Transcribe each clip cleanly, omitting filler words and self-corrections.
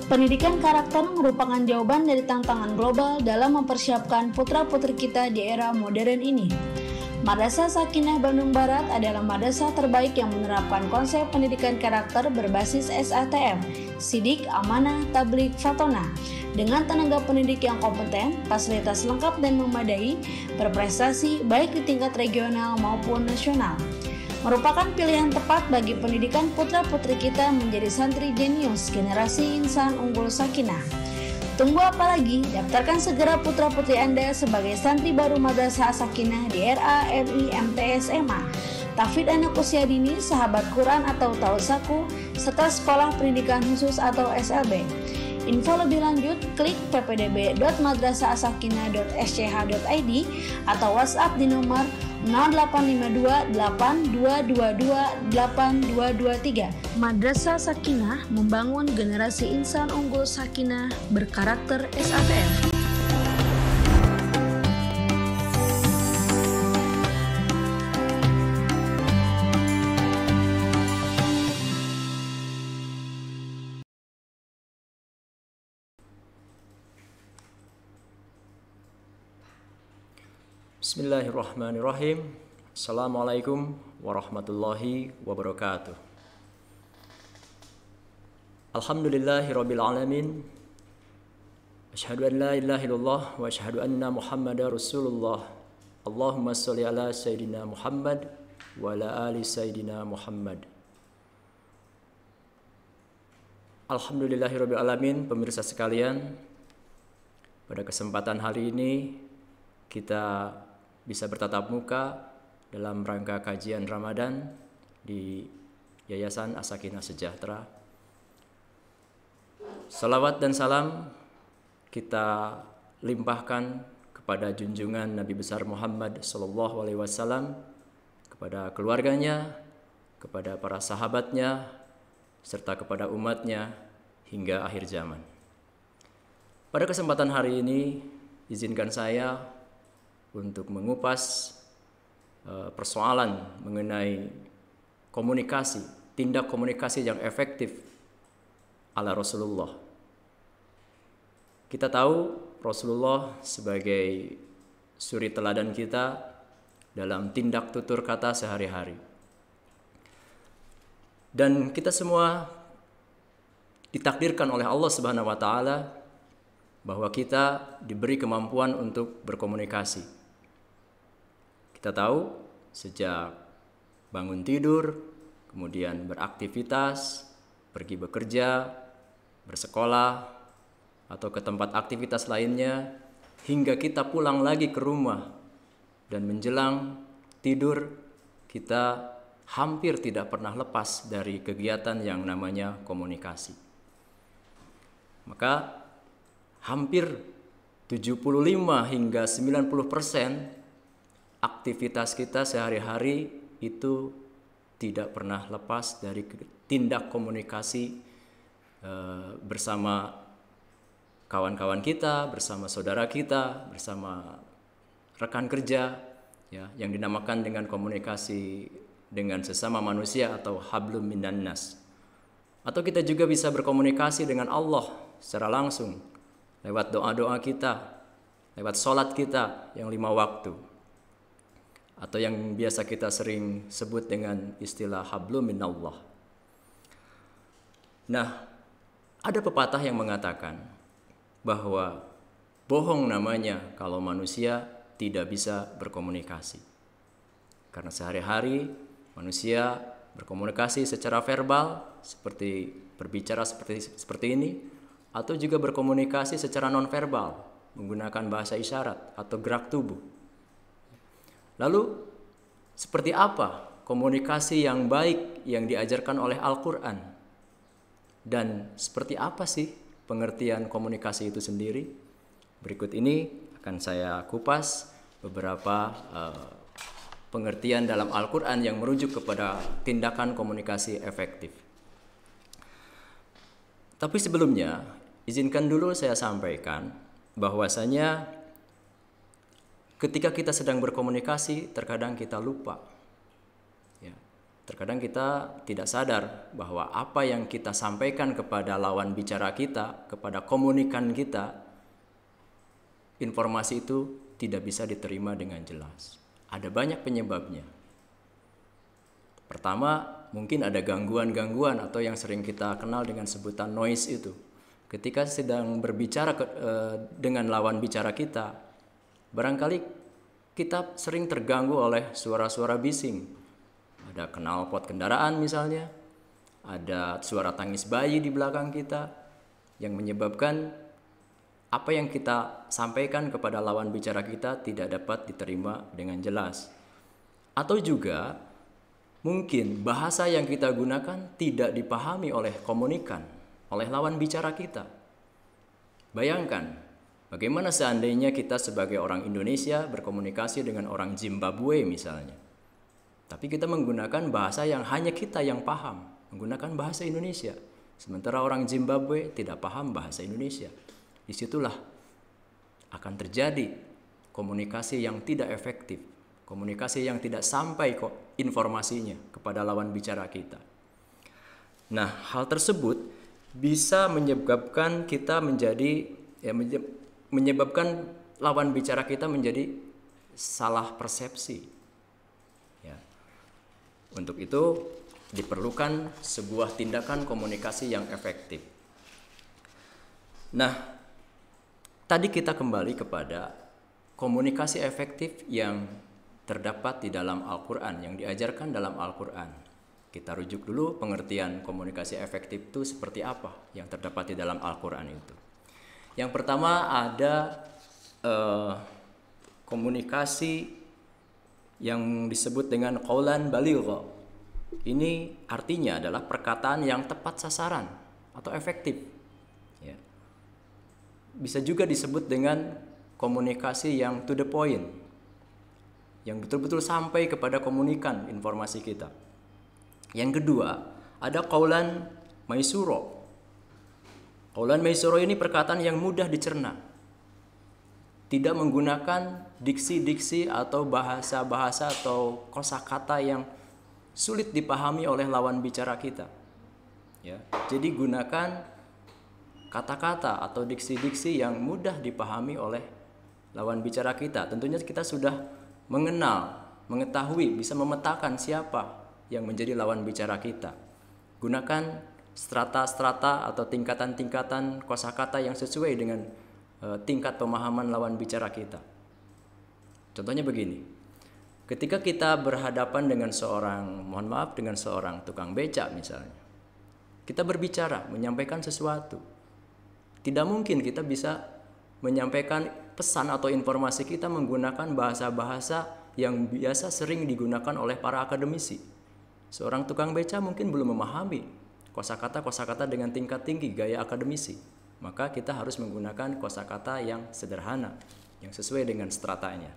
Pendidikan karakter merupakan jawaban dari tantangan global dalam mempersiapkan putra-putri kita di era modern ini. Madrasah Sakinah Bandung Barat adalah madrasah terbaik yang menerapkan konsep pendidikan karakter berbasis SATM, Sidik, Amanah, Tabligh, Fatona, dengan tenaga pendidik yang kompeten, fasilitas lengkap dan memadai, berprestasi baik di tingkat regional maupun nasional. Merupakan pilihan tepat bagi pendidikan putra-putri kita menjadi santri jenius generasi insan unggul Sakinah. Tunggu apa lagi? Daftarkan segera putra-putri Anda sebagai santri baru Madrasah Sakinah di RA MI MTS MA, tahfidz anak usia dini, sahabat Quran atau Tausaku, serta sekolah pendidikan khusus atau SLB. Info lebih lanjut, klik ppdb.madrasahasakinah.sch.id atau WhatsApp di nomor 0852 8222 8223. Madrasah Sakinah membangun generasi insan unggul Sakinah berkarakter SATM. Bismillahirrahmanirrahim. Assalamualaikum warahmatullahi wabarakatuh. Alhamdulillahirabbil alamin. Asyhadu an la ilaha illallah wa asyhadu anna Muhammadar Rasulullah. Allahumma shalli ala sayidina Muhammad wa ala ali sayidina Muhammad. Alhamdulillahirabbil alamin, pemirsa sekalian. Pada kesempatan hari ini kita bisa bertatap muka dalam rangka kajian Ramadan di Yayasan As-Sakinah Sejahtera. Salawat dan salam kita limpahkan kepada junjungan Nabi besar Muhammad SAW, kepada keluarganya, kepada para sahabatnya, serta kepada umatnya hingga akhir zaman. Pada kesempatan hari ini, izinkan saya untuk mengupas persoalan mengenai komunikasi, tindak komunikasi yang efektif ala Rasulullah. Kita tahu Rasulullah sebagai suri teladan kita dalam tindak tutur kata sehari-hari. Dan kita semua ditakdirkan oleh Allah Subhanahu wa taala bahwa kita diberi kemampuan untuk berkomunikasi. Kita tahu sejak bangun tidur, kemudian beraktivitas, pergi bekerja, bersekolah, atau ke tempat aktivitas lainnya, hingga kita pulang lagi ke rumah dan menjelang tidur, kita hampir tidak pernah lepas dari kegiatan yang namanya komunikasi. Maka hampir 75 hingga 90% aktivitas kita sehari-hari itu tidak pernah lepas dari tindak komunikasi bersama kawan-kawan kita, bersama saudara kita, bersama rekan kerja, ya, yang dinamakan dengan komunikasi dengan sesama manusia atau hablum minan nas. Atau kita juga bisa berkomunikasi dengan Allah secara langsung lewat doa-doa kita, lewat sholat kita yang 5 waktu, atau yang biasa kita sering sebut dengan istilah hablum minallah. Nah, ada pepatah yang mengatakan bahwa bohong namanya kalau manusia tidak bisa berkomunikasi. Karena sehari-hari manusia berkomunikasi secara verbal, seperti berbicara seperti ini, atau juga berkomunikasi secara nonverbal, menggunakan bahasa isyarat atau gerak tubuh. Lalu, seperti apa komunikasi yang baik yang diajarkan oleh Al-Quran? Dan seperti apa sih pengertian komunikasi itu sendiri? Berikut ini akan saya kupas beberapa pengertian dalam Al-Quran yang merujuk kepada tindakan komunikasi efektif. Tapi sebelumnya, izinkan dulu saya sampaikan bahwasanya ketika kita sedang berkomunikasi, terkadang kita lupa. Ya. Terkadang kita tidak sadar bahwa apa yang kita sampaikan kepada lawan bicara kita, kepada komunikan kita, informasi itu tidak bisa diterima dengan jelas. Ada banyak penyebabnya. Pertama, mungkin ada gangguan-gangguan atau yang sering kita kenal dengan sebutan noise itu. Ketika sedang berbicara dengan lawan bicara kita, barangkali kita sering terganggu oleh suara-suara bising. Ada knalpot kendaraan misalnya, ada suara tangis bayi di belakang kita yang menyebabkan apa yang kita sampaikan kepada lawan bicara kita tidak dapat diterima dengan jelas. Atau juga mungkin bahasa yang kita gunakan tidak dipahami oleh komunikan, oleh lawan bicara kita. Bayangkan, bagaimana seandainya kita sebagai orang Indonesia berkomunikasi dengan orang Zimbabwe misalnya. Tapi kita menggunakan bahasa yang hanya kita yang paham, menggunakan bahasa Indonesia. Sementara orang Zimbabwe tidak paham bahasa Indonesia. Disitulah akan terjadi komunikasi yang tidak efektif, komunikasi yang tidak sampai kok informasinya kepada lawan bicara kita. Nah, hal tersebut bisa menyebabkan kita menyebabkan lawan bicara kita menjadi salah persepsi. Untuk itu diperlukan sebuah tindakan komunikasi yang efektif. Nah, tadi kita kembali kepada komunikasi efektif yang terdapat di dalam Al-Quran, yang diajarkan dalam Al-Quran. Kita rujuk dulu pengertian komunikasi efektif itu seperti apa yang terdapat di dalam Al-Quran itu. Yang pertama ada komunikasi yang disebut dengan qaulan baligha. Ini artinya adalah perkataan yang tepat sasaran atau efektif. Ya. Bisa juga disebut dengan komunikasi yang to the point, yang betul-betul sampai kepada komunikan informasi kita. Yang kedua, ada qaulan maisura. Qaulan maisura ini perkataan yang mudah dicerna. Tidak menggunakan diksi-diksi atau bahasa-bahasa atau kosakata yang sulit dipahami oleh lawan bicara kita. Ya, jadi gunakan kata-kata atau diksi-diksi yang mudah dipahami oleh lawan bicara kita. Tentunya kita sudah mengenal, mengetahui, bisa memetakan siapa yang menjadi lawan bicara kita. Gunakan strata-strata atau tingkatan-tingkatan kosakata yang sesuai dengan tingkat pemahaman lawan bicara kita. Contohnya begini, ketika kita berhadapan dengan dengan seorang tukang becak misalnya, kita berbicara, menyampaikan sesuatu. Tidak mungkin kita bisa menyampaikan pesan atau informasi kita menggunakan bahasa-bahasa yang biasa sering digunakan oleh para akademisi. Seorang tukang becak mungkin belum memahami kosakata-kosakata dengan tingkat tinggi gaya akademisi. Maka kita harus menggunakan kosakata yang sederhana, yang sesuai dengan stratanya.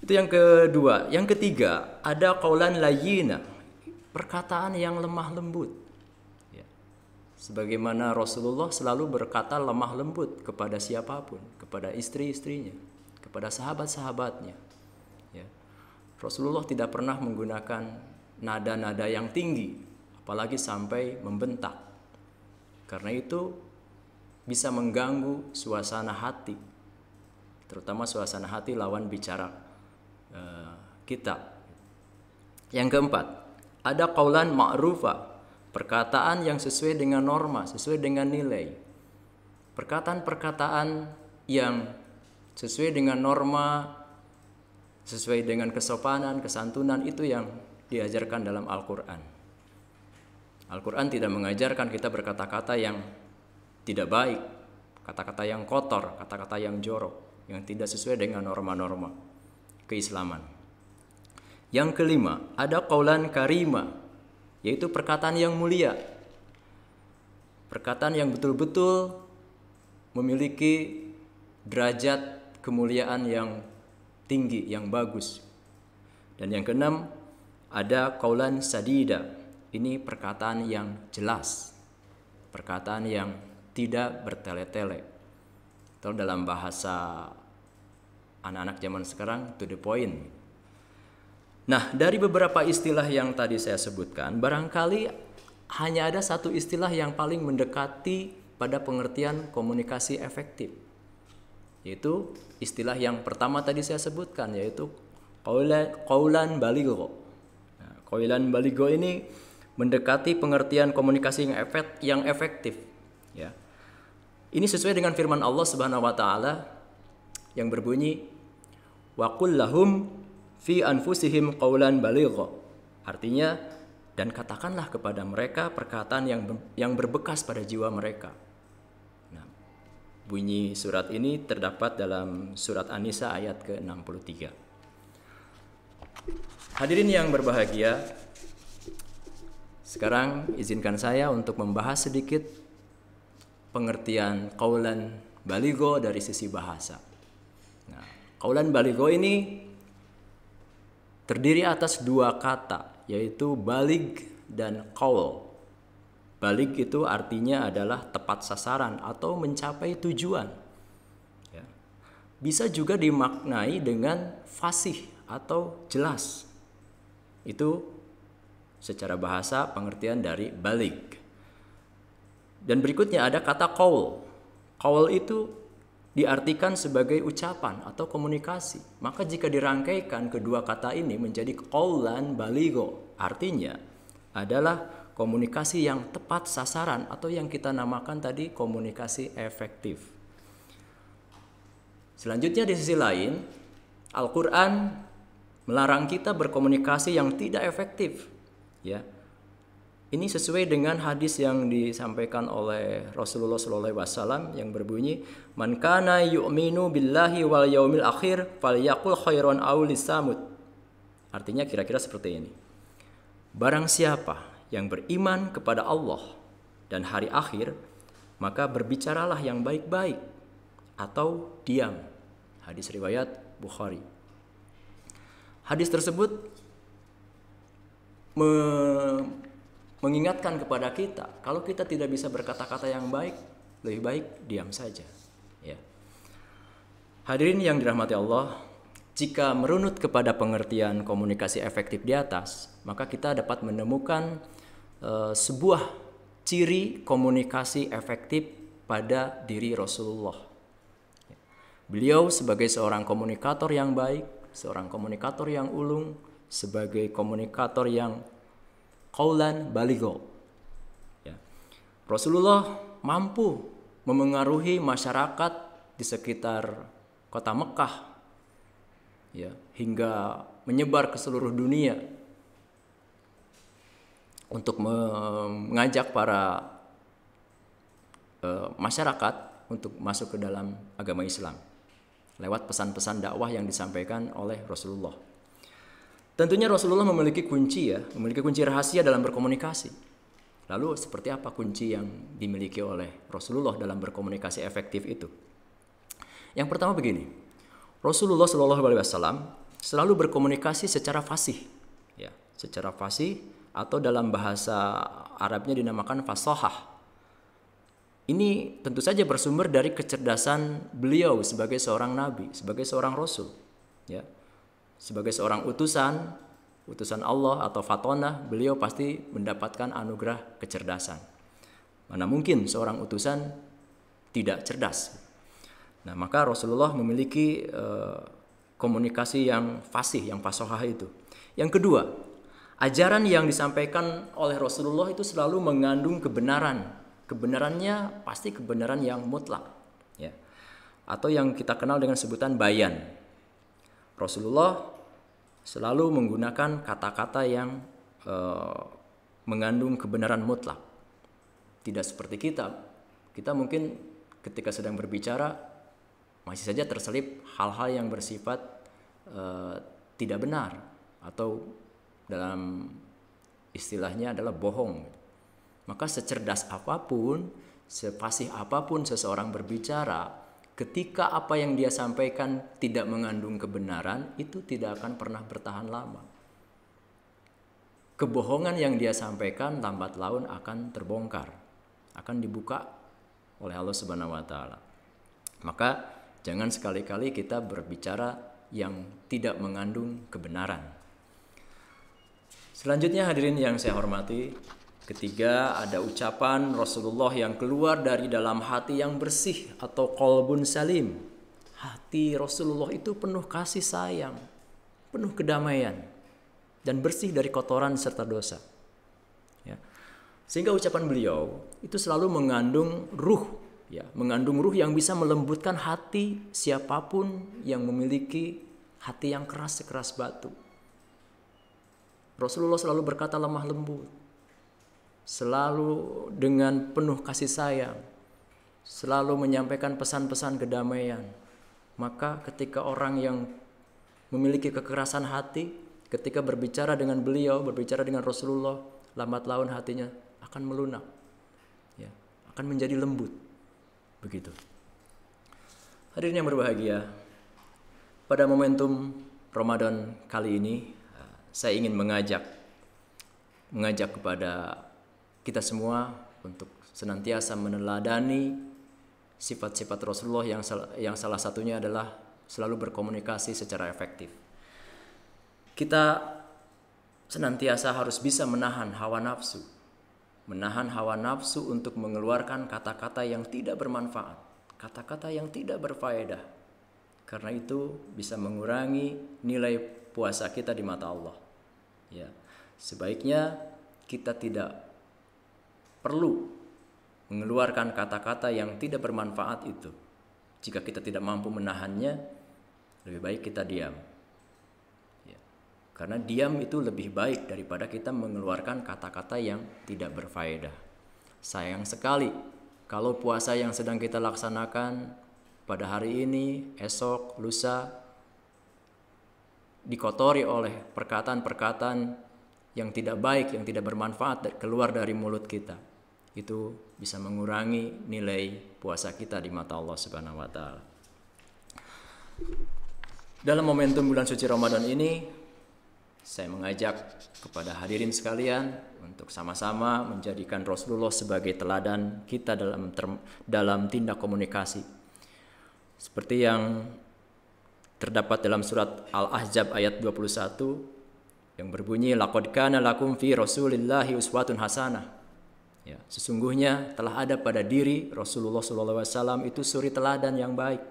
Itu yang kedua. Yang ketiga, ada qaulan layyina, perkataan yang lemah lembut. Ya. Sebagaimana Rasulullah selalu berkata lemah lembut kepada siapapun, kepada istri-istrinya, kepada sahabat-sahabatnya. Ya. Rasulullah tidak pernah menggunakan nada-nada yang tinggi, apalagi sampai membentak. Karena itu bisa mengganggu suasana hati, terutama suasana hati lawan bicara kita. Yang keempat, ada qaulan ma'rufa, perkataan yang sesuai dengan norma, sesuai dengan nilai. Perkataan-perkataan yang sesuai dengan norma, sesuai dengan kesopanan, kesantunan, itu yang diajarkan dalam Al-Quran. Al-Quran tidak mengajarkan kita berkata-kata yang tidak baik, kata-kata yang kotor, kata-kata yang jorok, yang tidak sesuai dengan norma-norma keislaman. Yang kelima, ada qaulan karima, yaitu perkataan yang mulia. Perkataan yang betul-betul memiliki derajat kemuliaan yang tinggi, yang bagus. Dan yang keenam, ada qaulan sadida. Ini perkataan yang jelas, perkataan yang tidak bertele-tele. Atau dalam bahasa anak-anak zaman sekarang, to the point. Nah, dari beberapa istilah yang tadi saya sebutkan, barangkali hanya ada satu istilah yang paling mendekati pada pengertian komunikasi efektif, yaitu istilah yang pertama tadi saya sebutkan, yaitu qaulan baligho. Nah, qaulan baligho ini mendekati pengertian komunikasi yang efektif, ya. Ini sesuai dengan firman Allah Subhanahu wa taala yang berbunyi wa qul lahum fi anfusihim qaulan baligha. Artinya, dan katakanlah kepada mereka perkataan yang berbekas pada jiwa mereka. Nah, bunyi surat ini terdapat dalam surat An-Nisa ayat ke-63. Hadirin yang berbahagia, sekarang izinkan saya untuk membahas sedikit pengertian qaulan baligho dari sisi bahasa. Nah, qaulan baligho ini terdiri atas dua kata, yaitu balig dan qaul. Balig itu artinya adalah tepat sasaran atau mencapai tujuan. Ya. Bisa juga dimaknai dengan fasih atau jelas. Itu secara bahasa pengertian dari balig. Dan berikutnya ada kata qaul. Qaul itu diartikan sebagai ucapan atau komunikasi. Maka jika dirangkaikan kedua kata ini menjadi qaulan baligho, artinya adalah komunikasi yang tepat sasaran atau yang kita namakan tadi komunikasi efektif. Selanjutnya di sisi lain, Al-Quran melarang kita berkomunikasi yang tidak efektif, ya. Ini sesuai dengan hadis yang disampaikan oleh Rasulullah SAW yang berbunyi, "Man kana yu'minu billahi wal yaumil akhir falyaqul khairan aw lisamut." Artinya kira-kira seperti ini. Barang siapa yang beriman kepada Allah dan hari akhir, maka berbicaralah yang baik-baik atau diam. Hadis riwayat Bukhari. Hadis tersebut mengingatkan kepada kita, kalau kita tidak bisa berkata-kata yang baik, lebih baik diam saja. Ya. Hadirin yang dirahmati Allah, jika merunut kepada pengertian komunikasi efektif di atas, maka kita dapat menemukan sebuah ciri komunikasi efektif pada diri Rasulullah. Beliau sebagai seorang komunikator yang baik, seorang komunikator yang ulung, sebagai komunikator yang qaulan baligho. Ya. Rasulullah mampu memengaruhi masyarakat di sekitar kota Mekah, ya, hingga menyebar ke seluruh dunia untuk mengajak para masyarakat untuk masuk ke dalam agama Islam lewat pesan-pesan dakwah yang disampaikan oleh Rasulullah. Tentunya Rasulullah memiliki kunci rahasia dalam berkomunikasi. Lalu seperti apa kunci yang dimiliki oleh Rasulullah dalam berkomunikasi efektif itu? Yang pertama begini, Rasulullah SAW selalu berkomunikasi secara fasih, ya, secara fasih atau dalam bahasa Arabnya dinamakan fasahah. Ini tentu saja bersumber dari kecerdasan beliau sebagai seorang nabi, sebagai seorang rasul, ya. Sebagai seorang utusan Allah atau fatonah, beliau pasti mendapatkan anugerah kecerdasan. Mana mungkin seorang utusan tidak cerdas? Nah, maka Rasulullah memiliki komunikasi yang fasih, yang fasahah itu. Yang kedua, ajaran yang disampaikan oleh Rasulullah itu selalu mengandung kebenaran. Kebenarannya pasti kebenaran yang mutlak, ya. Atau yang kita kenal dengan sebutan bayan. Rasulullah selalu menggunakan kata-kata yang mengandung kebenaran mutlak. Tidak seperti kita. Kita mungkin ketika sedang berbicara masih saja terselip hal-hal yang bersifat tidak benar atau dalam istilahnya adalah bohong. Maka secerdas apapun, sefasih apapun seseorang berbicara, ketika apa yang dia sampaikan tidak mengandung kebenaran, itu tidak akan pernah bertahan lama. Kebohongan yang dia sampaikan lambat laun akan terbongkar, akan dibuka oleh Allah Subhanahu wa taala. Maka jangan sekali-kali kita berbicara yang tidak mengandung kebenaran. Selanjutnya hadirin yang saya hormati, ketiga ada ucapan Rasulullah yang keluar dari dalam hati yang bersih atau qalbun salim. Hati Rasulullah itu penuh kasih sayang, penuh kedamaian, dan bersih dari kotoran serta dosa. Ya. Sehingga ucapan beliau itu selalu mengandung ruh, ya, mengandung ruh yang bisa melembutkan hati siapapun yang memiliki hati yang keras sekeras batu. Rasulullah selalu berkata lemah lembut, selalu dengan penuh kasih sayang, selalu menyampaikan pesan-pesan kedamaian. Maka ketika orang yang memiliki kekerasan hati, ketika berbicara dengan beliau, berbicara dengan Rasulullah, lambat laun hatinya akan melunak, ya, akan menjadi lembut. Begitu. Hadirin yang berbahagia, pada momentum Ramadan kali ini, saya ingin mengajak kepada kita semua untuk senantiasa meneladani sifat-sifat Rasulullah yang salah satunya adalah selalu berkomunikasi secara efektif. Kita senantiasa harus bisa menahan hawa nafsu untuk mengeluarkan kata-kata yang tidak bermanfaat, kata-kata yang tidak berfaedah. Karena itu bisa mengurangi nilai puasa kita di mata Allah. Ya, sebaiknya kita tidak perlu mengeluarkan kata-kata yang tidak bermanfaat itu. Jika kita tidak mampu menahannya, lebih baik kita diam. Ya, karena diam itu lebih baik daripada kita mengeluarkan kata-kata yang tidak berfaedah. Sayang sekali kalau puasa yang sedang kita laksanakan pada hari ini, esok, lusa dikotori oleh perkataan-perkataan yang tidak baik, yang tidak bermanfaat keluar dari mulut kita. Itu bisa mengurangi nilai puasa kita di mata Allah Subhanahu wa taala. Dalam momentum bulan suci Ramadan ini, saya mengajak kepada hadirin sekalian untuk sama-sama menjadikan Rasulullah sebagai teladan kita dalam tindak komunikasi. Seperti yang terdapat dalam surat Al-Ahzab ayat 21 yang berbunyi laqad kana lakum fi Rasulillahi uswatun hasanah. Ya, sesungguhnya telah ada pada diri Rasulullah SAW itu suri teladan yang baik,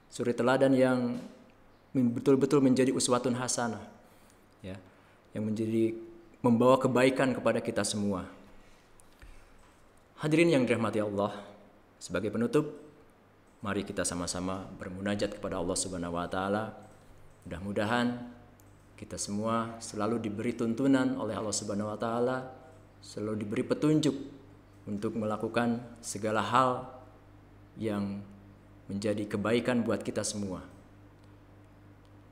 suri teladan yang betul-betul menjadi uswatun hasanah, ya, yang membawa kebaikan kepada kita semua. Hadirin yang dirahmati Allah, sebagai penutup, mari kita sama-sama bermunajat kepada Allah Subhanahu wa taala. Mudah-mudahan kita semua selalu diberi tuntunan oleh Allah Subhanahu wa taala, selalu diberi petunjuk untuk melakukan segala hal yang menjadi kebaikan buat kita semua.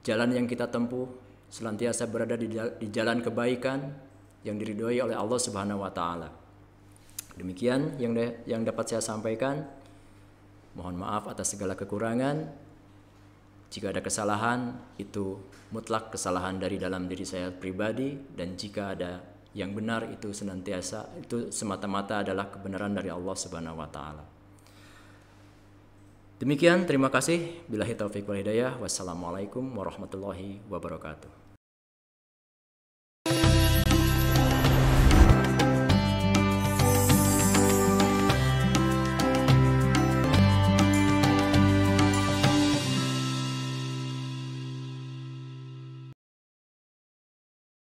Jalan yang kita tempuh senantiasa berada di jalan kebaikan yang diridhoi oleh Allah Subhanahu wa taala. Demikian yang dapat saya sampaikan. Mohon maaf atas segala kekurangan. Jika ada kesalahan, itu mutlak kesalahan dari dalam diri saya pribadi, dan jika ada yang benar itu semata-mata adalah kebenaran dari Allah Subhanahu wa taala. Demikian, terima kasih. Billahi taufiq wal hidayah. Wassalamualaikum warahmatullahi wabarakatuh.